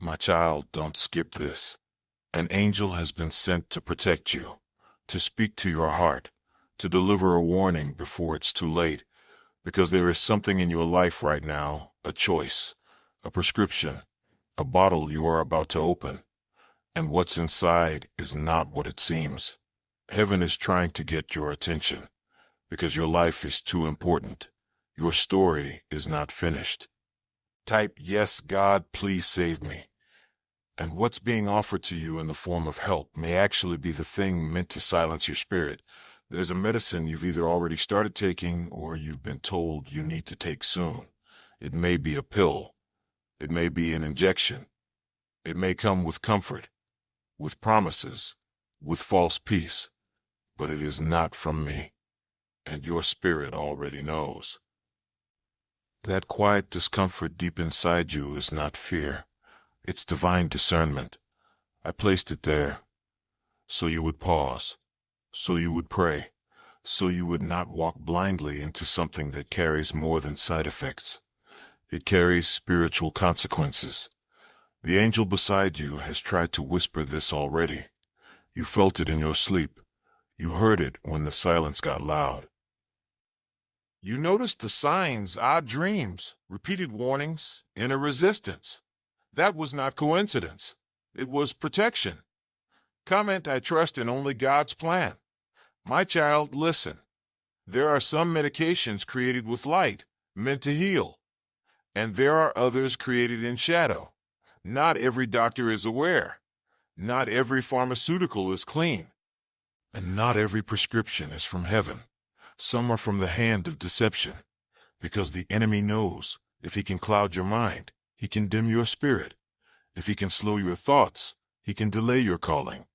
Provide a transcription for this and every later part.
My child, don't skip this. An angel has been sent to protect you, to speak to your heart, to deliver a warning before it's too late, because there is something in your life right now, a choice, a prescription, a bottle you are about to open, and what's inside is not what it seems. Heaven is trying to get your attention, because your life is too important. Your story is not finished. Type, "Yes, God, please save me." And what's being offered to you in the form of help may actually be the thing meant to silence your spirit. There's a medicine you've either already started taking or you've been told you need to take soon. It may be a pill. It may be an injection. It may come with comfort, with promises, with false peace. But it is not from me. And your spirit already knows. That quiet discomfort deep inside you is not fear. It's divine discernment. I placed it there so you would pause, so you would pray, so you would not walk blindly into something that carries more than side effects. It carries spiritual consequences. The angel beside you has tried to whisper this already. You felt it in your sleep. You heard it when the silence got loud. You noticed the signs, odd dreams, repeated warnings, inner resistance. That was not coincidence. It was protection. Comment, "I trust in only God's plan." My child, listen. There are some medications created with light, meant to heal. And there are others created in shadow. Not every doctor is aware. Not every pharmaceutical is clean. And not every prescription is from heaven. Some are from the hand of deception. Because the enemy knows if he can cloud your mind, he can dim your spirit. If he can slow your thoughts, he can delay your calling.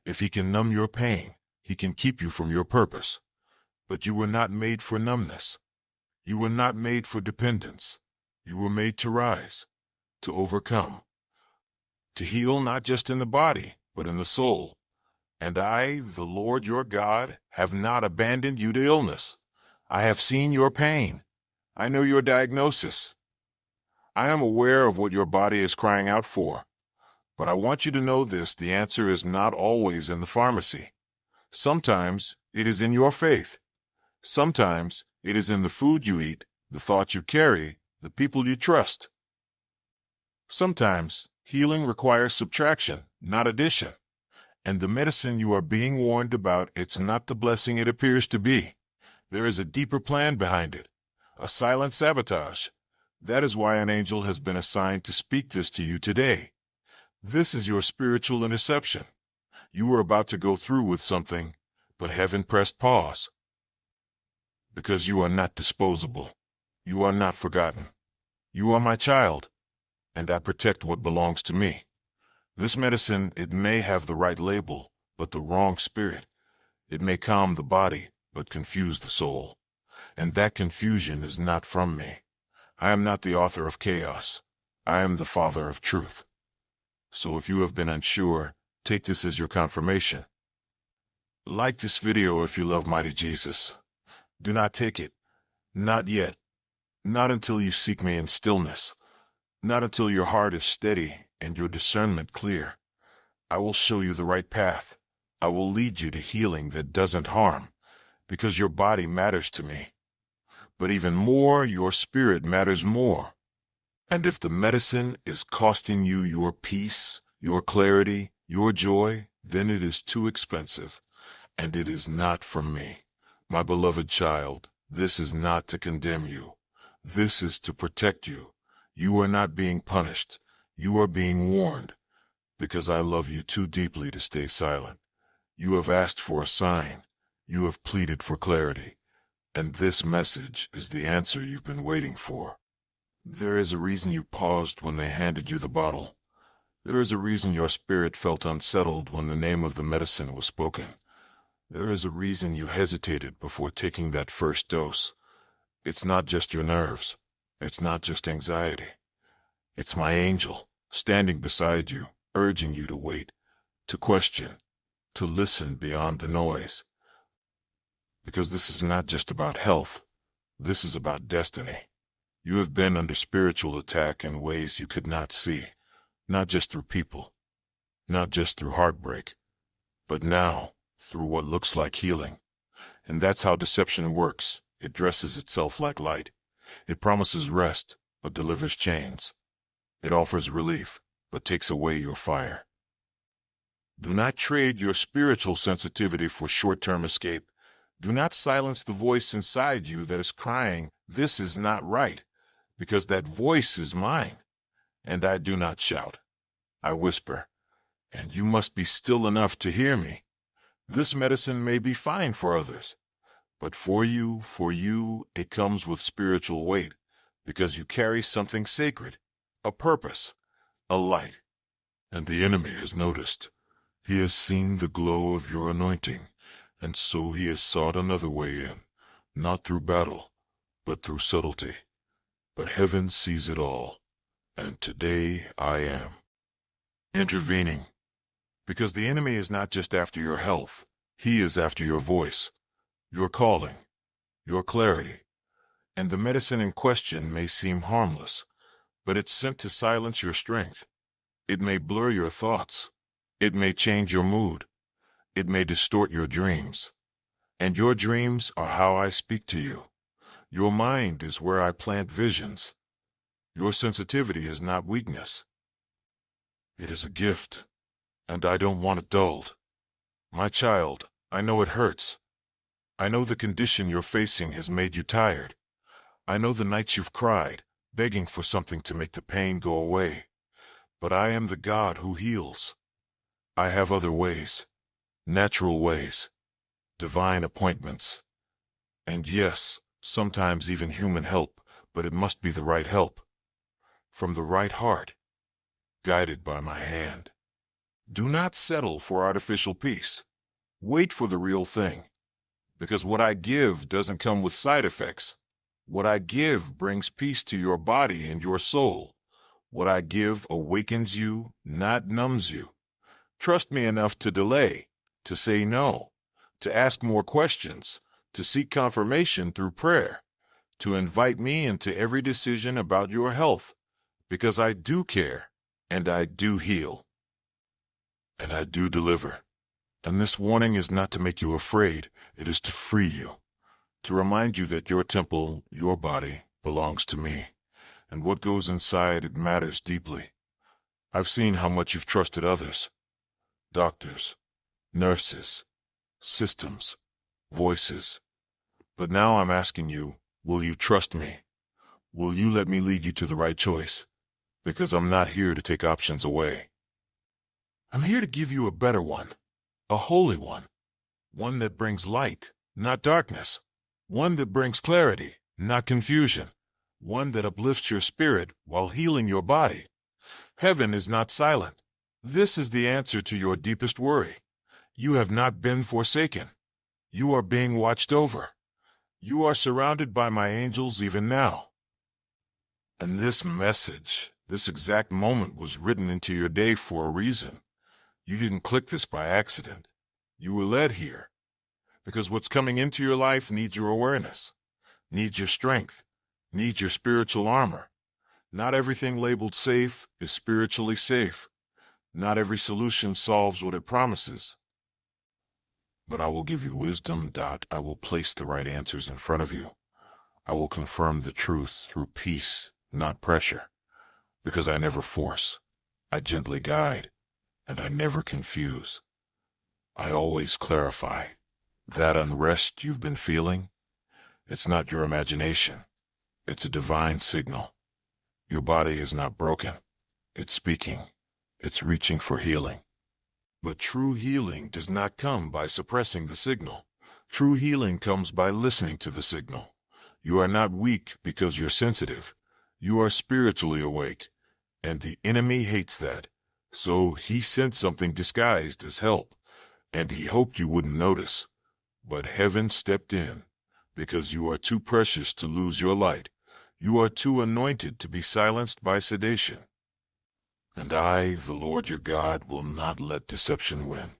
If he can numb your pain, he can keep you from your purpose. But you were not made for numbness. You were not made for dependence. You were made to rise, to overcome, to heal not just in the body, but in the soul. And I, the Lord your God, have not abandoned you to illness. I have seen your pain. I know your diagnosis. I am aware of what your body is crying out for. But I want you to know this: the answer is not always in the pharmacy. Sometimes it is in your faith. Sometimes it is in the food you eat, the thoughts you carry, the people you trust. Sometimes healing requires subtraction, not addition. And the medicine you are being warned about, it's not the blessing it appears to be. There is a deeper plan behind it, a silent sabotage. That is why an angel has been assigned to speak this to you today. This is your spiritual interception. You were about to go through with something, but heaven pressed pause. Because you are not disposable. You are not forgotten. You are my child, and I protect what belongs to me. This medicine, it may have the right label, but the wrong spirit. It may calm the body, but confuse the soul. And that confusion is not from me. I am not the author of chaos. I am the Father of truth. So if you have been unsure, take this as your confirmation. Like this video if you love mighty Jesus. Do not take it. Not yet. Not until you seek me in stillness. Not until your heart is steady and your discernment clear. I will show you the right path. I will lead you to healing that doesn't harm, because your body matters to me. But even more, your spirit matters more. And if the medicine is costing you your peace, your clarity, your joy, then it is too expensive, and it is not from me. My beloved child, this is not to condemn you. This is to protect you. You are not being punished. You are being warned, because I love you too deeply to stay silent. You have asked for a sign. You have pleaded for clarity. And this message is the answer you've been waiting for. There is a reason you paused when they handed you the bottle. There is a reason your spirit felt unsettled when the name of the medicine was spoken. There is a reason you hesitated before taking that first dose. It's not just your nerves. It's not just anxiety. It's my angel, standing beside you, urging you to wait, to question, to listen beyond the noise. Because this is not just about health. This is about destiny. You have been under spiritual attack in ways you could not see. not just through people, not just through heartbreak, but now through what looks like healing. And that's how deception works. It dresses itself like light. It promises rest, but delivers chains. It offers relief, but takes away your fire. Do not trade your spiritual sensitivity for short-term escape. Do not silence the voice inside you that is crying, "This is not right," because that voice is mine. And I do not shout. I whisper, and you must be still enough to hear me. This medicine may be fine for others, but for you, it comes with spiritual weight, because you carry something sacred, a purpose, a light. And the enemy has noticed. He has seen the glow of your anointing, and so he has sought another way in, not through battle, but through subtlety. But heaven sees it all, and today I am intervening. Because the enemy is not just after your health, he is after your voice, your calling, your clarity. And the medicine in question may seem harmless, but it's sent to silence your strength. It may blur your thoughts. It may change your mood. It may distort your dreams. And your dreams are how I speak to you. Your mind is where I plant visions. Your sensitivity is not weakness. It is a gift, and I don't want it dulled. My child, I know it hurts. I know the condition you're facing has made you tired. I know the nights you've cried, begging for something to make the pain go away. But I am the God who heals. I have other ways, natural ways, divine appointments. And yes, sometimes even human help, but it must be the right help. From the right heart, guided by my hand. Do not settle for artificial peace. Wait for the real thing. Because what I give doesn't come with side effects. What I give brings peace to your body and your soul. What I give awakens you, not numbs you. Trust me enough to delay, to say no, to ask more questions, to seek confirmation through prayer, to invite me into every decision about your health, because I do care, and I do heal, and I do deliver. And this warning is not to make you afraid, it is to free you, to remind you that your temple, your body, belongs to me, and what goes inside it matters deeply. I've seen how much you've trusted others. Doctors, nurses, systems, voices. But now I'm asking you, will you trust me? Will you let me lead you to the right choice? Because I'm not here to take options away. I'm here to give you a better one, a holy one that brings light, not darkness, one that brings clarity, not confusion, one that uplifts your spirit while healing your body. Heaven is not silent. This is the answer to your deepest worry. You have not been forsaken. You are being watched over. You are surrounded by my angels even now. And this message, this exact moment was written into your day for a reason. You didn't click this by accident. You were led here. Because what's coming into your life needs your awareness, needs your strength, needs your spiritual armor. Not everything labeled safe is spiritually safe. Not every solution solves what it promises. But I will give you wisdom. I will place the right answers in front of you. I will confirm the truth through peace, not pressure. Because I never force. I gently guide. And I never confuse. I always clarify. That unrest you've been feeling, it's not your imagination. It's a divine signal. Your body is not broken. It's speaking. It's reaching for healing. But true healing does not come by suppressing the signal. True healing comes by listening to the signal. You are not weak because you're sensitive. You are spiritually awake. And the enemy hates that. So he sent something disguised as help. And he hoped you wouldn't notice. But heaven stepped in. Because you are too precious to lose your light. You are too anointed to be silenced by sedation. And I, the Lord your God, will not let deception win.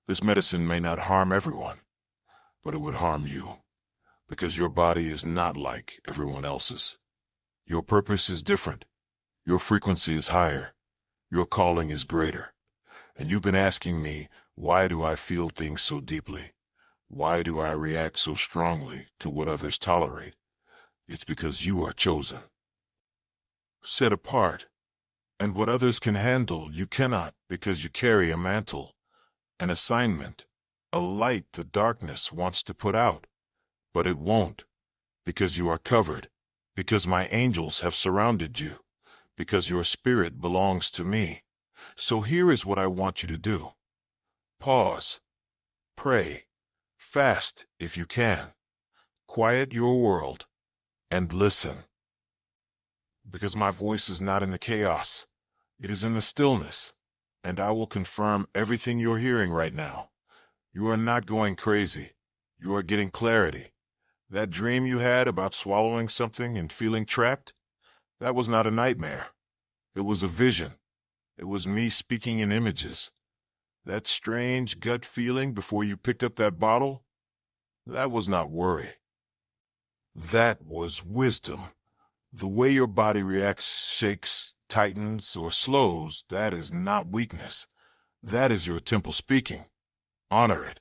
This medicine may not harm everyone, but it would harm you, because your body is not like everyone else's. Your purpose is different. Your frequency is higher. Your calling is greater. And you've been asking me, why do I feel things so deeply? Why do I react so strongly to what others tolerate? It's because you are chosen, set apart, and what others can handle, you cannot, because you carry a mantle, an assignment, a light the darkness wants to put out. But it won't, because you are covered, because my angels have surrounded you, because your spirit belongs to me. So here is what I want you to do. Pause, pray, fast if you can, quiet your world, and listen. Because my voice is not in the chaos, it is in the stillness, and I will confirm everything you're hearing right now. You are not going crazy. You are getting clarity. That dream you had about swallowing something and feeling trapped, that was not a nightmare. It was a vision. It was me speaking in images. That strange gut feeling before you picked up that bottle, that was not worry. That was wisdom. The way your body reacts, shakes, tightens, or slows, that is not weakness. That is your temple speaking. Honor it,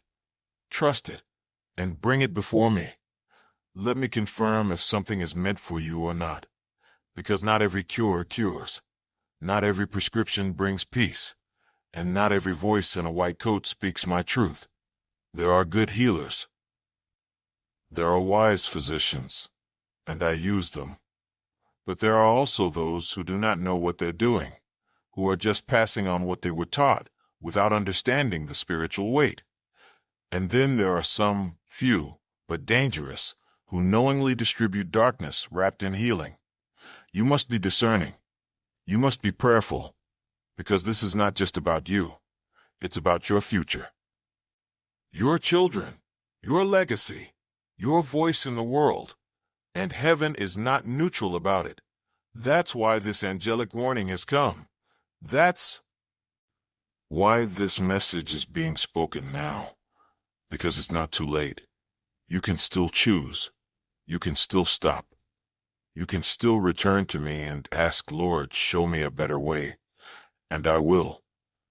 trust it, and bring it before me. Let me confirm if something is meant for you or not. Because not every cure cures. Not every prescription brings peace. And not every voice in a white coat speaks my truth. There are good healers. There are wise physicians, and I use them. But there are also those who do not know what they're doing, who are just passing on what they were taught without understanding the spiritual weight. And then there are some, few, but dangerous, who knowingly distribute darkness wrapped in healing. You must be discerning. You must be prayerful, because this is not just about you. It's about your future. Your children, your legacy, your voice in the world, and heaven is not neutral about it. That's why this angelic warning has come. That's why this message is being spoken now, because it's not too late. You can still choose. You can still stop. You can still return to me and ask, Lord, show me a better way. And I will.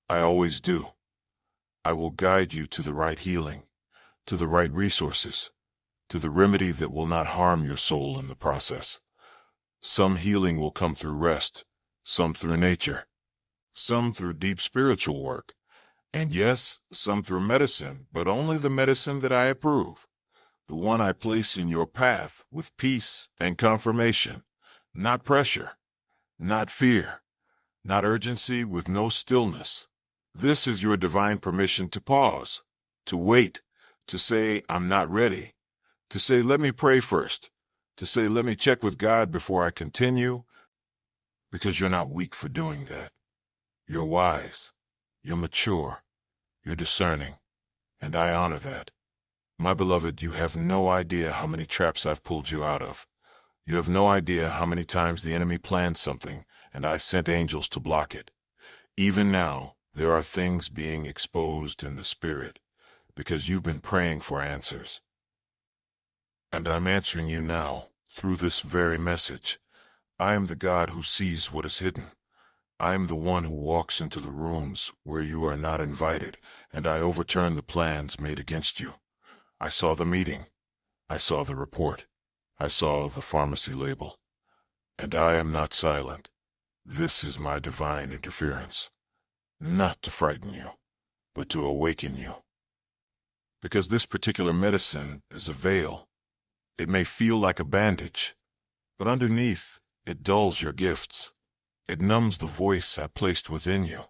I always do. I will guide you to the right healing, to the right resources, to the remedy that will not harm your soul in the process. Some healing will come through rest, some through nature, some through deep spiritual work, and yes, some through medicine, but only the medicine that I approve. The one I place in your path with peace and confirmation, not pressure, not fear, not urgency with no stillness. This is your divine permission to pause, to wait, to say, I'm not ready, to say, let me pray first, to say, let me check with God before I continue, because you're not weak for doing that. You're wise, you're mature, you're discerning, and I honor that. My beloved, you have no idea how many traps I've pulled you out of. You have no idea how many times the enemy planned something, and I sent angels to block it. Even now, there are things being exposed in the spirit, because you've been praying for answers. And I'm answering you now, through this very message. I am the God who sees what is hidden. I am the one who walks into the rooms where you are not invited, and I overturn the plans made against you. I saw the meeting. I saw the report. I saw the pharmacy label. And I am not silent. This is my divine interference. Not to frighten you, but to awaken you. Because this particular medicine is a veil. It may feel like a bandage, but underneath, it dulls your gifts. It numbs the voice I placed within you.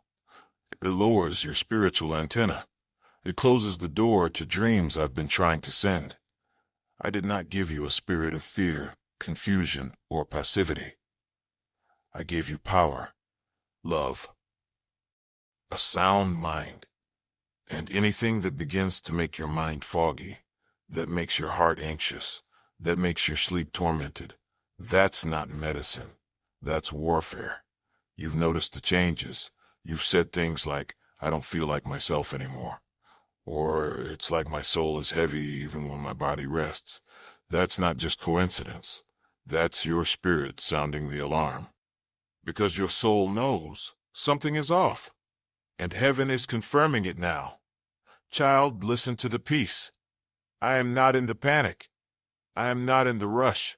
It lowers your spiritual antenna. It closes the door to dreams I've been trying to send. I did not give you a spirit of fear, confusion, or passivity. I gave you power, love, a sound mind, and anything that begins to make your mind foggy, that makes your heart anxious, that makes your sleep tormented, that's not medicine. That's warfare. You've noticed the changes. You've said things like, I don't feel like myself anymore. Or it's like my soul is heavy even when my body rests. That's not just coincidence. That's your spirit sounding the alarm. Because your soul knows Something is off, and heaven is confirming it now. Child, listen to the peace. I am not in the panic. I am not in the rush.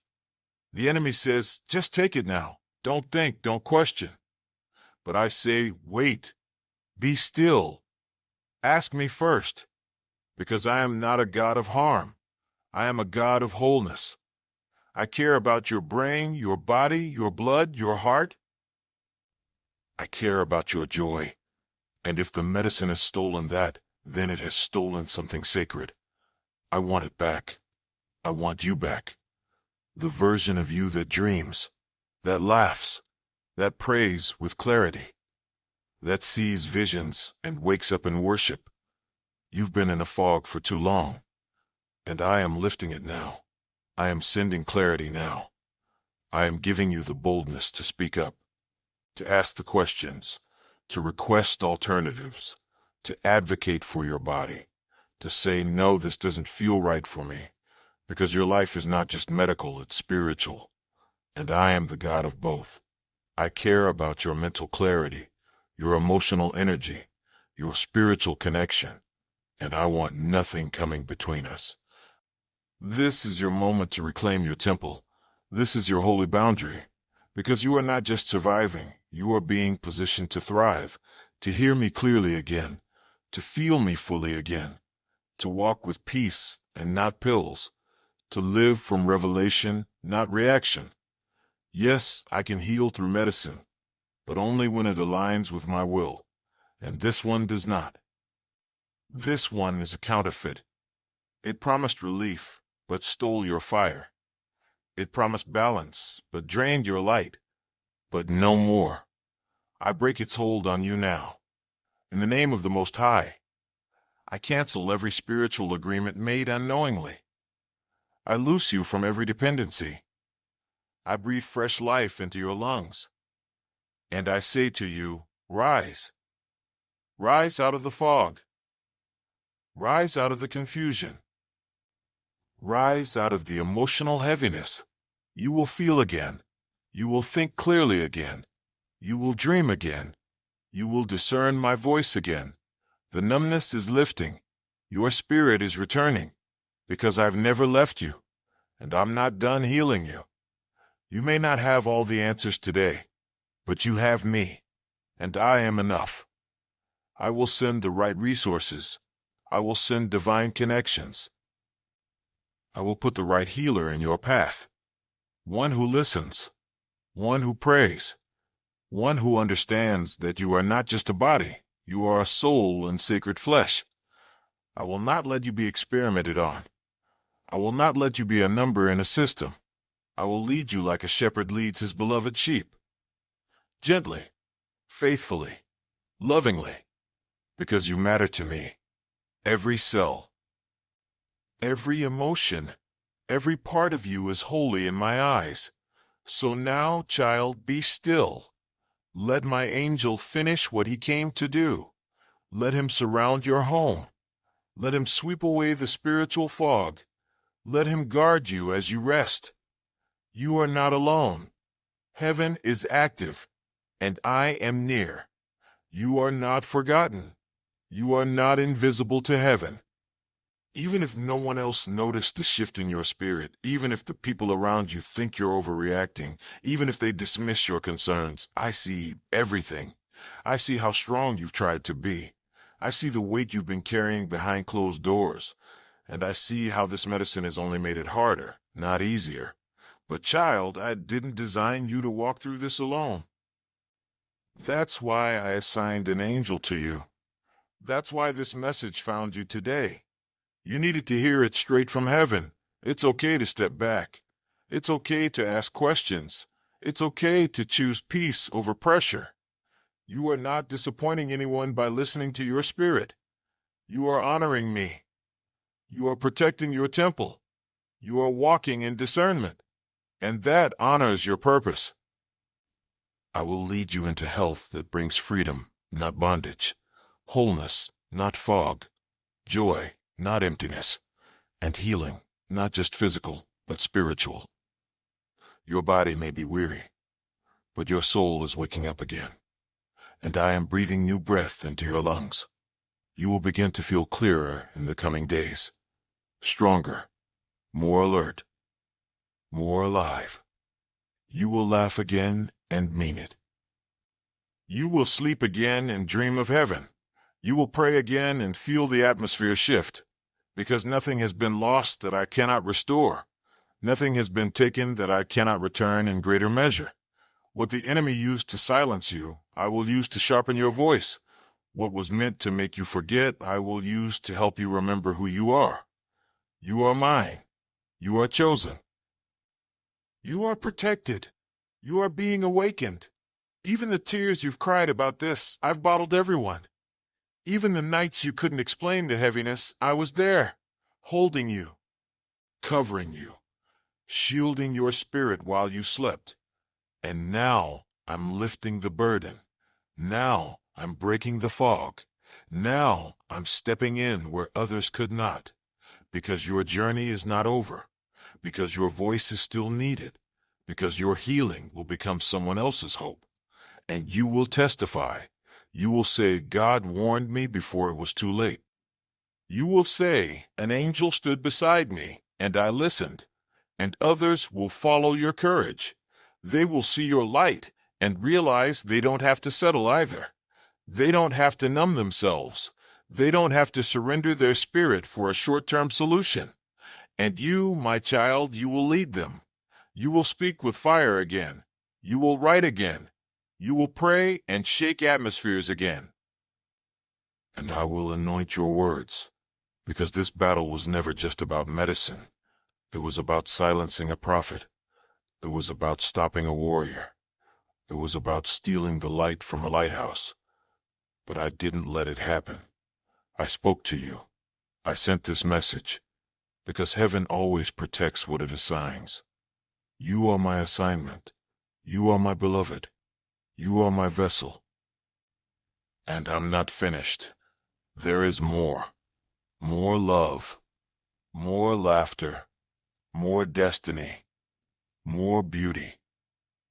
The enemy says, just take it now. Don't think, don't question. But I say, wait. Be still. Ask me first, because I am not a God of harm. I am a God of wholeness. I care about your brain, your body, your blood, your heart. I care about your joy. And if the medicine has stolen that, then it has stolen something sacred. I want it back. I want you back. The version of you that dreams, that laughs, that prays with clarity, that sees visions and wakes up in worship. You've been in a fog for too long, and I am lifting it now. I am sending clarity now. I am giving you the boldness to speak up, to ask the questions, to request alternatives, to advocate for your body, to say, no, this doesn't feel right for me, because your life is not just medical, it's spiritual, and I am the God of both. I care about your mental clarity, your emotional energy, your spiritual connection, and I want nothing coming between us. This is your moment to reclaim your temple. This is your holy boundary, because you are not just surviving, you are being positioned to thrive, to hear me clearly again, to feel me fully again, to walk with peace and not pills, to live from revelation, not reaction. Yes, I can heal through medicine, but only when it aligns with my will, and this one does not. This one is a counterfeit. It promised relief, but stole your fire. It promised balance, but drained your light. But no more. I break its hold on you now. In the name of the Most High, I cancel every spiritual agreement made unknowingly. I loose you from every dependency. I breathe fresh life into your lungs. And I say to you, rise. Rise out of the fog. Rise out of the confusion. Rise out of the emotional heaviness. You will feel again. You will think clearly again. You will dream again. You will discern my voice again. The numbness is lifting. Your spirit is returning, because I've never left you, and I'm not done healing you. You may not have all the answers today, but you have me, and I am enough. I will send the right resources. I will send divine connections. I will put the right healer in your path. One who listens. One who prays. One who understands that you are not just a body. You are a soul and sacred flesh. I will not let you be experimented on. I will not let you be a number in a system. I will lead you like a shepherd leads his beloved sheep. Gently, faithfully, lovingly, because you matter to me. Every cell, every emotion, every part of you is holy in my eyes. So now, child, be still. Let my angel finish what he came to do. Let him surround your home. Let him sweep away the spiritual fog. Let him guard you as you rest. You are not alone. Heaven is active, and I am near. You are not forgotten. You are not invisible to heaven. Even if no one else noticed the shift in your spirit, even if the people around you think you're overreacting, even if they dismiss your concerns, I see everything. I see how strong you've tried to be. I see the weight you've been carrying behind closed doors. And I see how this medicine has only made it harder, not easier. But child, I didn't design you to walk through this alone. That's why I assigned an angel to you. That's why this message found you today. You needed to hear it straight from heaven. It's okay to step back. It's okay to ask questions. It's okay to choose peace over pressure. You are not disappointing anyone by listening to your spirit. You are honoring me. You are protecting your temple. You are walking in discernment. And that honors your purpose. I will lead you into health that brings freedom, not bondage. Wholeness, not fog. Joy, not emptiness. And healing, not just physical, but spiritual. Your body may be weary, but your soul is waking up again. and I am breathing new breath into your lungs. You will begin to feel clearer in the coming days. Stronger, more alert, more alive. You will laugh again and mean it. You will sleep again and dream of heaven. You will pray again and feel the atmosphere shift, because nothing has been lost that I cannot restore. Nothing has been taken that I cannot return in greater measure. What the enemy used to silence you, I will use to sharpen your voice. What was meant to make you forget, I will use to help you remember who you are. You are mine. You are chosen. You are protected. You are being awakened. Even the tears you've cried about this, I've bottled everyone. Even the nights you couldn't explain the heaviness, I was there, holding you, covering you, shielding your spirit while you slept. And now I'm lifting the burden. Now I'm breaking the fog. Now I'm stepping in where others could not. Because your journey is not over. Because your voice is still needed. Because your healing will become someone else's hope. And you will testify. You will say, God warned me before it was too late. You will say, an angel stood beside me, and I listened. And others will follow your courage. They will see your light and realize they don't have to settle either. They don't have to numb themselves. They don't have to surrender their spirit for a short-term solution. And you, my child, you will lead them. You will speak with fire again. You will write again. You will pray and shake atmospheres again. And I will anoint your words, because this battle was never just about medicine. It was about silencing a prophet. It was about stopping a warrior. It was about stealing the light from a lighthouse. But I didn't let it happen. I spoke to you. I sent this message, because heaven always protects what it assigns. You are my assignment. You are my beloved. You are my vessel. And I'm not finished. There is more. More love. More laughter. More destiny. More beauty.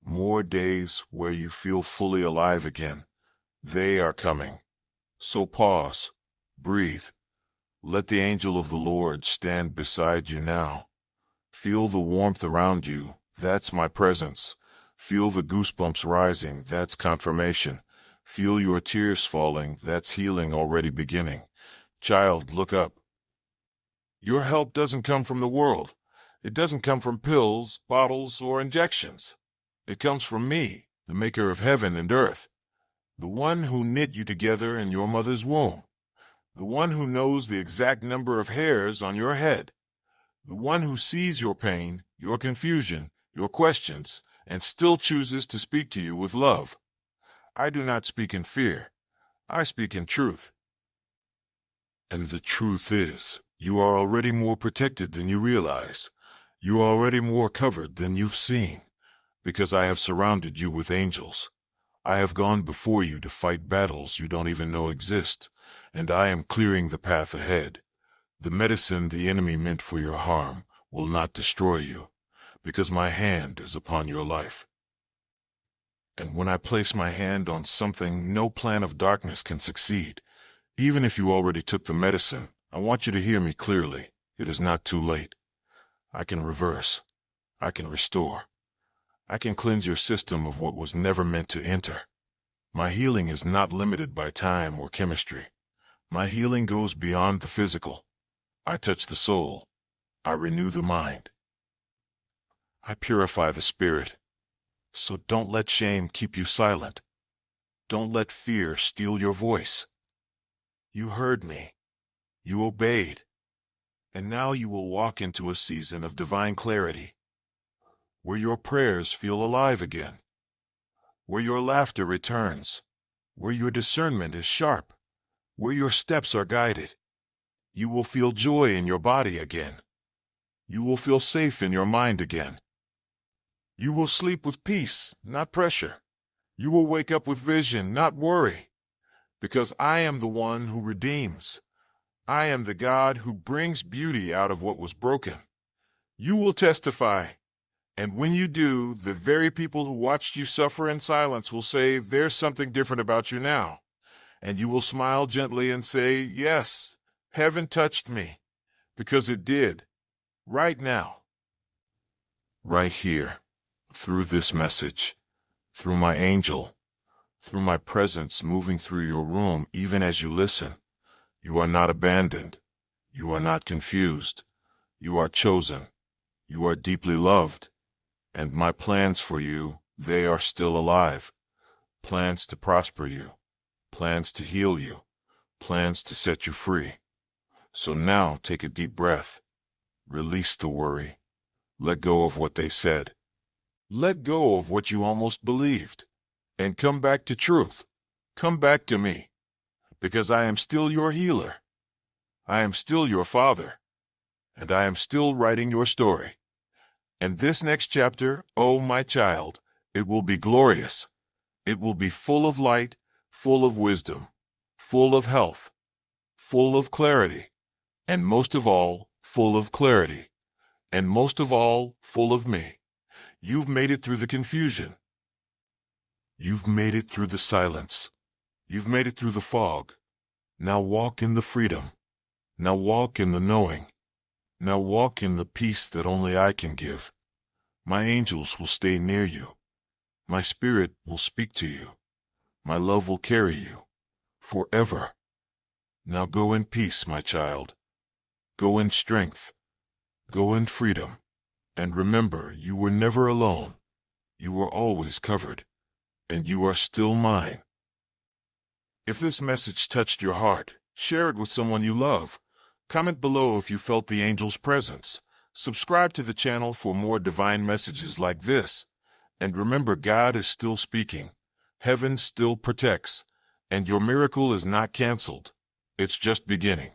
More days where you feel fully alive again. They are coming. So pause. Breathe. Let the angel of the Lord stand beside you now. Feel the warmth around you. That's my presence. Feel the goosebumps rising. That's confirmation. Feel your tears falling. That's healing already beginning. Child, look up. Your help doesn't come from the world. It doesn't come from pills, bottles, or injections. It comes from me, the maker of heaven and earth. The one who knit you together in your mother's womb. The one who knows the exact number of hairs on your head. The one who sees your pain, your confusion, your questions, and still chooses to speak to you with love. I do not speak in fear. I speak in truth. And the truth is, you are already more protected than you realize. You are already more covered than you've seen, because I have surrounded you with angels. I have gone before you to fight battles you don't even know exist, and I am clearing the path ahead. The medicine the enemy meant for your harm will not destroy you, because my hand is upon your life. And when I place my hand on something, no plan of darkness can succeed. Even if you already took the medicine, I want you to hear me clearly. It is not too late. I can reverse. I can restore. I can cleanse your system of what was never meant to enter. My healing is not limited by time or chemistry. My healing goes beyond the physical. I touch the soul. I renew the mind. I purify the spirit. So don't let shame keep you silent. Don't let fear steal your voice. You heard me. You obeyed. And now you will walk into a season of divine clarity, where your prayers feel alive again, where your laughter returns, where your discernment is sharp, where your steps are guided. You will feel joy in your body again. You will feel safe in your mind again. You will sleep with peace, not pressure. You will wake up with vision, not worry, because I am the one who redeems. I am the God who brings beauty out of what was broken. You will testify. And when you do, the very people who watched you suffer in silence will say, "There's something different about you now." And you will smile gently and say, "Yes, heaven touched me," because it did, right now. Right here, through this message, through my angel, through my presence moving through your room even as you listen. You are not abandoned. You are not confused. You are chosen. You are deeply loved. And my plans for you, they are still alive. Plans to prosper you. Plans to heal you. Plans to set you free. So now take a deep breath. Release the worry. Let go of what they said. Let go of what you almost believed. And come back to truth. Come back to me. Because I am still your healer. I am still your father. And I am still writing your story. And this next chapter, oh my child, it will be glorious. It will be full of light, full of wisdom, full of health, full of clarity, and most of all, full of clarity, and most of all, full of me. You've made it through the confusion. You've made it through the silence. You've made it through the fog. Now walk in the freedom. Now walk in the knowing. Now walk in the peace that only I can give. My angels will stay near you. My spirit will speak to you. My love will carry you forever. Now go in peace, my child. Go in strength. Go in freedom. And remember, you were never alone. You were always covered. And you are still mine. If this message touched your heart, share it with someone you love. Comment below if you felt the angel's presence. Subscribe to the channel for more divine messages like this. And remember, God is still speaking. Heaven still protects. And your miracle is not canceled. It's just beginning.